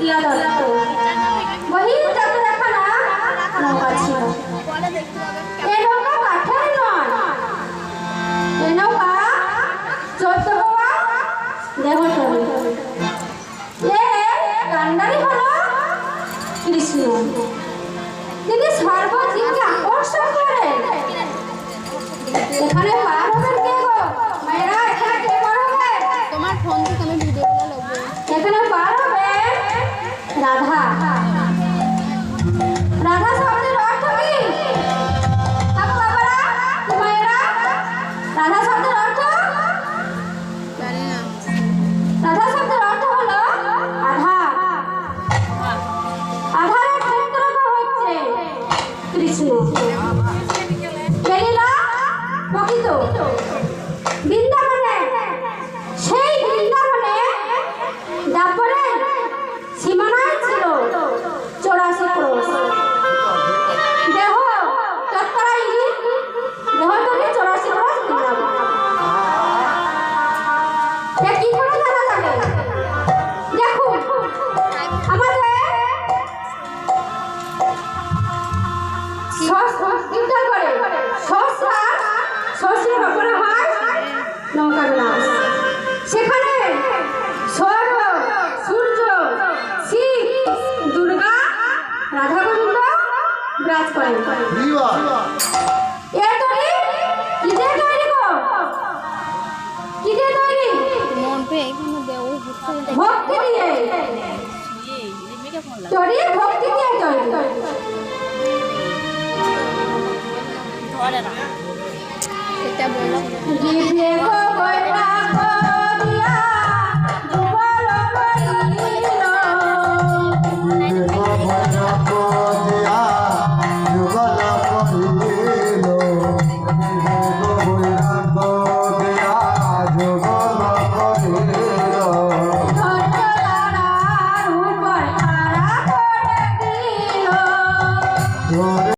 ইয়া দত্ত वही চক্রখানা নৌকা ছিল। এই নৌকা কাঠের নয়, এই নৌকা 14 হওয়া দেহতরী। কান্ডারি হলো কৃষ্ণ, তিনি সর্বজীবকে আকর্ষণ করেন। এখানে পার হবেন কে গো মায়েরা? এখানে কে পার হবে? তোমার ফোন থেকে আমি ভিডিওগুলো লব। এখানে পার হবে রাধা। রাধা শব্দের অর্থ কি? বাবারা মায়েরা, রাধা শব্দের অর্থ জানি না। রাধা শব্দের অর্থ হলো আধার। আধারের ক্ষেত্রফল হচ্ছে কৃষ্ণ। বেলিলা প্রকৃত বৃন্দাবনে, সেই বৃন্দাবনে তারপরে সীমানায় ছিল 84 ক্রোশ। দেহ তৎপরা ইঙ্গিত, দেহতলে 84 ক্রোশ বৃন্দাবন। কি করে জানা যাবে? দেখুন আমাদের চিন্তা করে শস্যের ওপরে হয় নৌকা বিলাস। সেখানে স্বর্গ, সূর্য, শিব, দুর্গা, রাধা গোবিন্দ বিরাজ করেন। এ তৈরি কিসের তৈরি গো? কিসের তৈরি? মন পে এখানে দেও ভক্তি দিয়ে তৈরি, ভক্তি দিয়ে তৈরি। এটা বলো। জিভে গো বৈরা